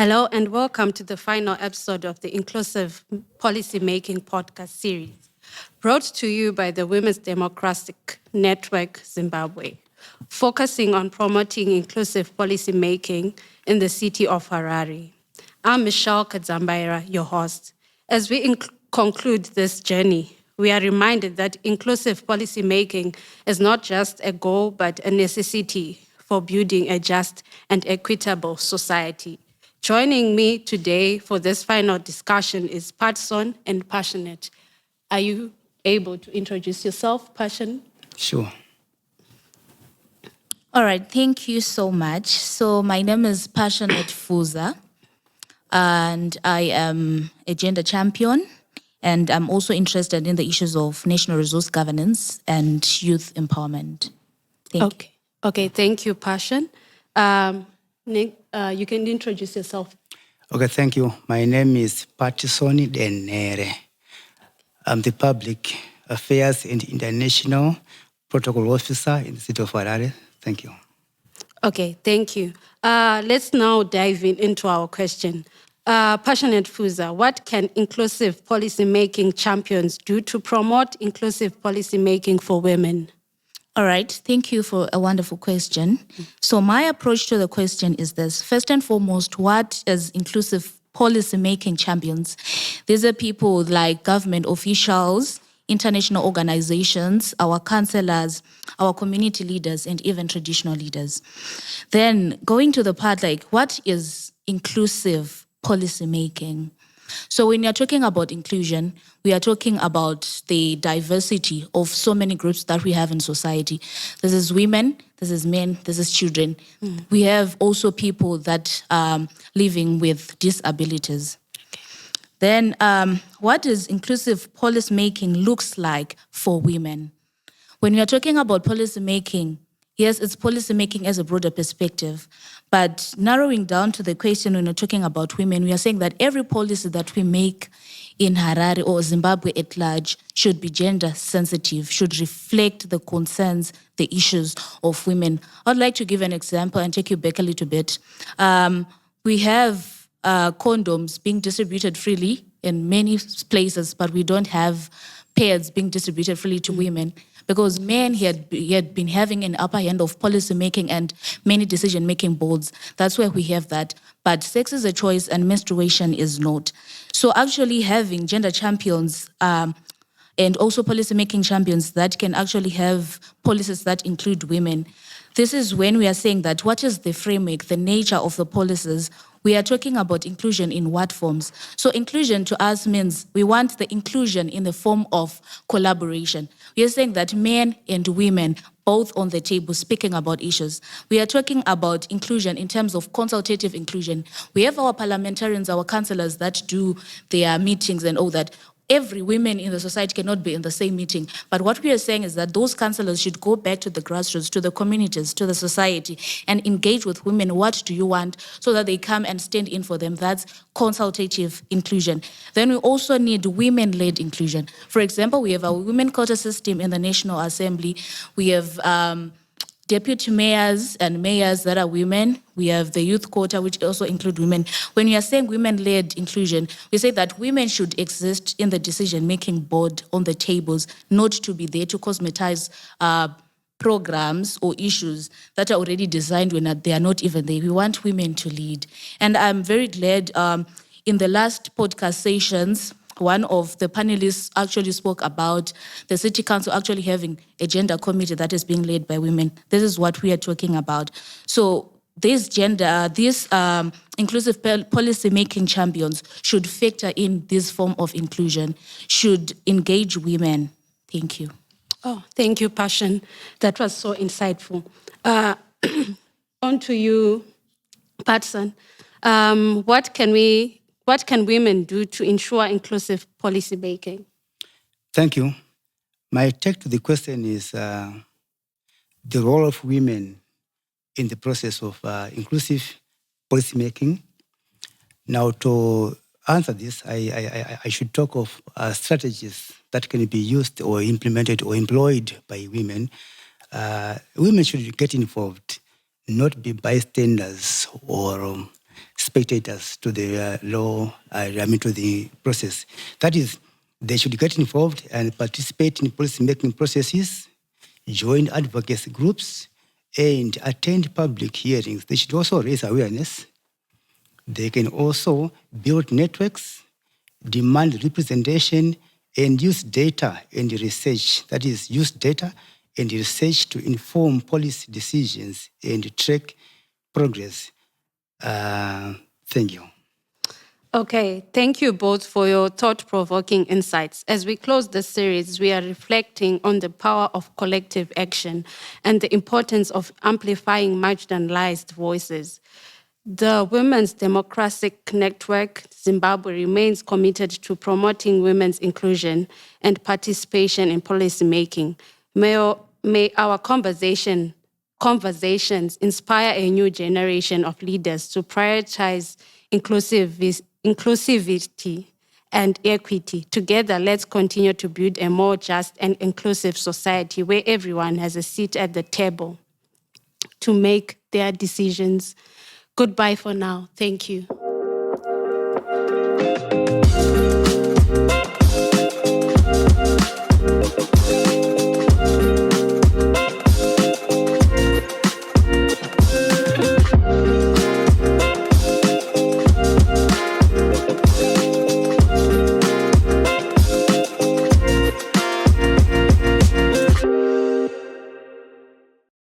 Hello and welcome to the final episode of the Inclusive Policymaking podcast series, brought to you by the Women's Democratic Network Zimbabwe, focusing on promoting inclusive policymaking in the city of Harare. I'm Michelle Kadzambaira, your host. As we conclude this journey, we are reminded that inclusive policymaking is not just a goal, but a necessity for building a just and equitable society. Joining me today for this final discussion is Patson and Passionate. Are you able to introduce yourself, Passion? Sure. All right, thank you so much. So my name is Passionate Fuza, and I am a gender champion, and I'm also interested in the issues of national resource governance and youth empowerment. Thank you. Okay, thank you, Passion. Nick, you can introduce yourself. Okay, thank you. My name is Patisoni Denere. I'm the Public Affairs and International Protocol Officer in the city of Harare. Thank you. Okay, thank you. Let's now dive into our question. Passionate Fuza, what can inclusive policymaking champions do to promote inclusive policymaking for women? All right, thank you for a wonderful question. So my approach to the question is this. First and foremost, what is inclusive policy-making champions? These are people like government officials, international organizations, our councillors, our community leaders, and even traditional leaders. Then going to the part like, what is inclusive policy-making? So when you're talking about inclusion, we are talking about the diversity of so many groups that we have in society. This is women, this is men, this is children. We have also people that are living with disabilities. Then what is inclusive policy making looks like for women? When we are talking about policy making, yes, it's policy making as a broader perspective, but narrowing down to the question when we're talking about women, we are saying that every policy that we make in Harare or Zimbabwe at large should be gender sensitive, should reflect the concerns, the issues of women. I'd like to give an example and take you back a little bit. We have condoms being distributed freely in many places, but we don't have pads being distributed freely to women, because men he had been having an upper hand of policy making and many decision making boards. That's where we have that. But sex is a choice and menstruation is not. So actually having gender champions and also policy making champions that can actually have policies that include women. This is when we are saying that what is the framework, the nature of the policies. We are talking about inclusion in what forms? So inclusion to us means we want the inclusion in the form of collaboration. We are saying that men and women both on the table speaking about issues. We are talking about inclusion in terms of consultative inclusion. We have our parliamentarians, our councillors that do their meetings and all that. Every woman in the society cannot be in the same meeting. But what we are saying is that those councillors should go back to the grassroots, to the communities, to the society, and engage with women. What do you want? So that they come and stand in for them. That's consultative inclusion. Then we also need women-led inclusion. For example, we have a women quota system in the National Assembly. We have deputy mayors and mayors that are women. We have the youth quota, which also include women. When we are saying women-led inclusion, we say that women should exist in the decision-making board on the tables, not to be there to cosmetize programs or issues that are already designed when they are not even there. We want women to lead. And I'm very glad in the last podcast sessions, one of the panelists actually spoke about the city council actually having a gender committee that is being led by women. This is what we are talking about. So these inclusive policy-making champions should factor in this form of inclusion, should engage women. Thank you. Oh, thank you, Passion. That was so insightful. On to you, Patson. What can women do to ensure inclusive policy making? Thank you. My take to the question is the role of women in the process of inclusive policy making. Now, to answer this, I should talk of strategies that can be used or implemented or employed by women. Women should get involved, not be bystanders or spectators to the to the process. That is, they should get involved and participate in policy-making processes, join advocacy groups, and attend public hearings. They should also raise awareness. They can also build networks, demand representation, and use data and research. That is, use data and research to inform policy decisions and track progress. Thank you. Okay, thank you both for your thought-provoking insights. As we close this series, we are reflecting on the power of collective action and the importance of amplifying marginalized voices. The Women's Democratic Network Zimbabwe remains committed to promoting women's inclusion and participation in policymaking. May our conversations inspire a new generation of leaders to prioritize inclusivity and equity. Together, let's continue to build a more just and inclusive society where everyone has a seat at the table to make their decisions. Goodbye for now. Thank you.